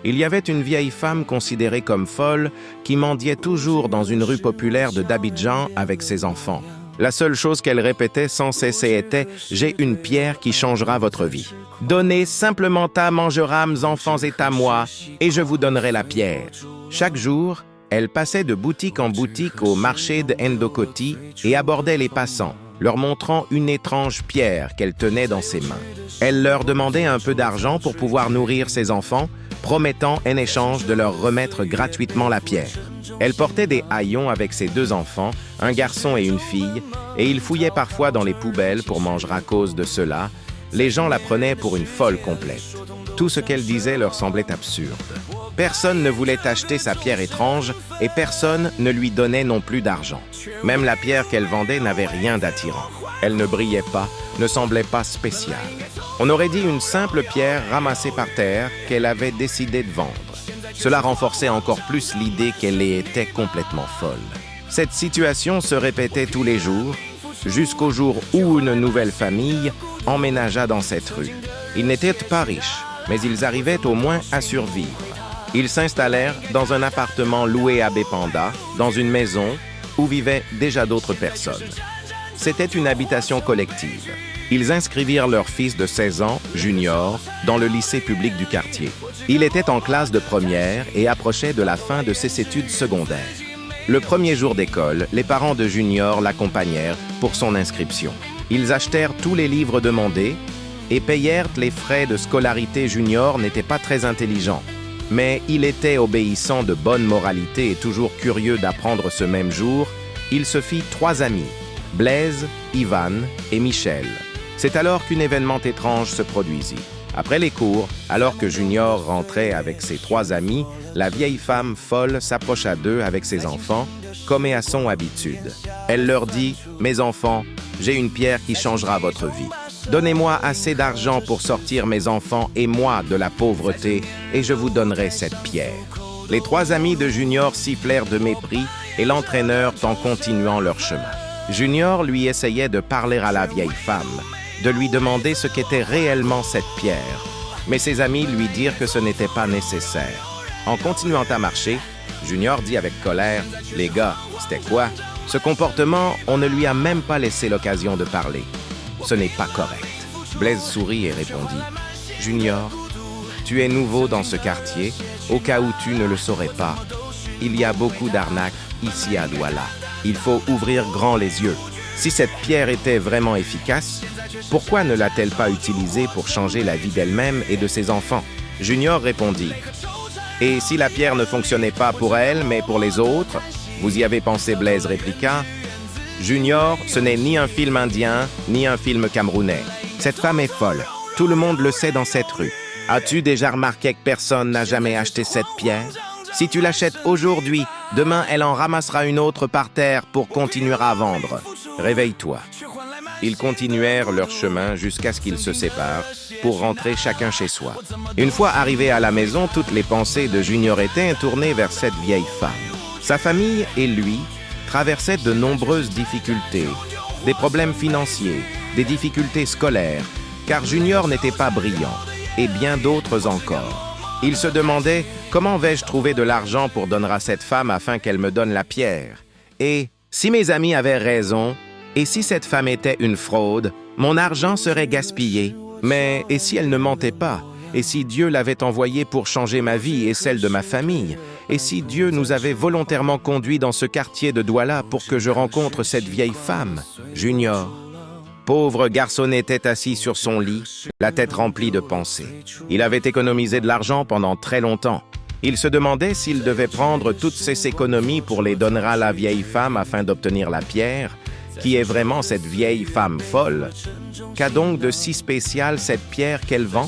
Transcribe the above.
Il y avait une vieille femme considérée comme folle qui mendiait toujours dans une rue populaire d'Abidjan avec ses enfants. La seule chose qu'elle répétait sans cesser était « J'ai une pierre qui changera votre vie. Donnez simplement ta mangerâmes, enfants, et à moi, et je vous donnerai la pierre. » Chaque jour, elle passait de boutique en boutique au marché de Ndokoti et abordait les passants, leur montrant une étrange pierre qu'elle tenait dans ses mains. Elle leur demandait un peu d'argent pour pouvoir nourrir ses enfants, promettant en échange de leur remettre gratuitement la pierre. Elle portait des haillons avec ses 2 enfants, un garçon et une fille, et ils fouillaient parfois dans les poubelles pour manger à cause de cela. Les gens la prenaient pour une folle complète. Tout ce qu'elle disait leur semblait absurde. Personne ne voulait acheter sa pierre étrange et personne ne lui donnait non plus d'argent. Même la pierre qu'elle vendait n'avait rien d'attirant. Elle ne brillait pas, ne semblait pas spéciale. On aurait dit une simple pierre ramassée par terre qu'elle avait décidé de vendre. Cela renforçait encore plus l'idée qu'elle était complètement folle. Cette situation se répétait tous les jours, jusqu'au jour où une nouvelle famille emménagea dans cette rue. Ils n'étaient pas riches, mais ils arrivaient au moins à survivre. Ils s'installèrent dans un appartement loué à Bépanda, dans une maison où vivaient déjà d'autres personnes. C'était une habitation collective. Ils inscrivirent leur fils de 16 ans, Junior, dans le lycée public du quartier. Il était en classe de première et approchait de la fin de ses études secondaires. Le premier jour d'école, les parents de Junior l'accompagnèrent pour son inscription. Ils achetèrent tous les livres demandés et payèrent les frais de scolarité. Junior n'était pas très intelligent, mais il était obéissant, de bonne moralité et toujours curieux d'apprendre. Ce même jour, il se fit 3 amis, Blaise, Ivan et Michel. C'est alors qu'un événement étrange se produisit. Après les cours, alors que Junior rentrait avec ses 3 amis, la vieille femme folle s'approcha d'eux avec ses enfants, comme à son habitude. Elle leur dit « Mes enfants, j'ai une pierre qui changera votre vie. Donnez-moi assez d'argent pour sortir mes enfants et moi de la pauvreté, et je vous donnerai cette pierre. » Les 3 amis de Junior sifflèrent de mépris et l'entraînèrent en continuant leur chemin. Junior lui essayait de parler à la vieille femme, de lui demander ce qu'était réellement cette pierre, mais ses amis lui dirent que ce n'était pas nécessaire. En continuant à marcher, Junior dit avec colère « Les gars, c'était quoi? Ce comportement, on ne lui a même pas laissé l'occasion de parler. Ce n'est pas correct. » Blaise sourit et répondit « Junior, tu es nouveau dans ce quartier, au cas où tu ne le saurais pas. Il y a beaucoup d'arnaques ici à Douala. Il faut ouvrir grand les yeux. Si cette pierre était vraiment efficace, pourquoi ne l'a-t-elle pas utilisée pour changer la vie d'elle-même et de ses enfants? » Junior répondit « Et si la pierre ne fonctionnait pas pour elle, mais pour les autres? Vous y avez pensé ?» Blaise répliqua « Junior, ce n'est ni un film indien, ni un film camerounais. Cette femme est folle. Tout le monde le sait dans cette rue. As-tu déjà remarqué que personne n'a jamais acheté cette pierre? Si tu l'achètes aujourd'hui, demain elle en ramassera une autre par terre pour continuer à vendre. Réveille-toi. » Ils continuèrent leur chemin jusqu'à ce qu'ils se séparent pour rentrer chacun chez soi. Une fois arrivés à la maison, toutes les pensées de Junior étaient tournées vers cette vieille femme. Sa famille et lui traversaient de nombreuses difficultés, des problèmes financiers, des difficultés scolaires, car Junior n'était pas brillant, et bien d'autres encore. Il se demandait « Comment vais-je trouver de l'argent pour donner à cette femme afin qu'elle me donne la pierre? Et si mes amis avaient raison, et si cette femme était une fraude, mon argent serait gaspillé. Mais et si elle ne mentait pas? Et si Dieu l'avait envoyée pour changer ma vie et celle de ma famille? Et si Dieu nous avait volontairement conduits dans ce quartier de Douala pour que je rencontre cette vieille femme? » Junior, pauvre garçon, était assis sur son lit, la tête remplie de pensées. Il avait économisé de l'argent pendant très longtemps. Il se demandait s'il devait prendre toutes ses économies pour les donner à la vieille femme afin d'obtenir la pierre. Qui est vraiment cette vieille femme folle? Qu'a donc de si spécial cette pierre qu'elle vend?